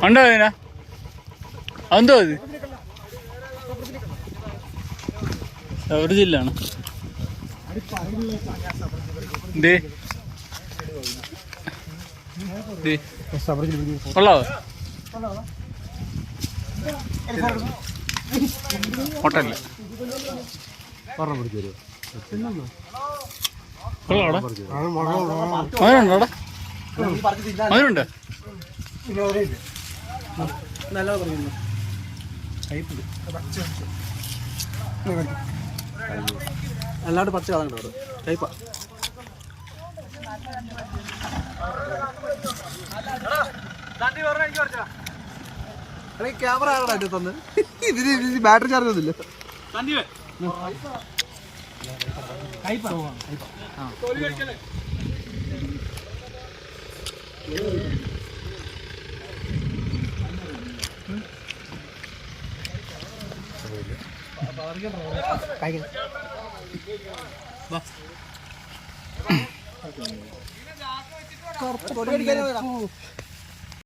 ഉണ്ടോ അതിനാ അതെന്തോ അത് ഒരു ജില്ലാണ് കൊള്ളാവോ ഹോട്ടലില് കൊള്ളാടാ മധുരണ്ടോടാ മധുരണ്ട് അല്ലാണ്ട് പച്ച കളണ്ടോ കയ്പ ക്യാമറ ആണോ എന്റെ തന്ന് ഇതിന് ബാറ്ററി ചാർജ് ഒന്നുമില്ല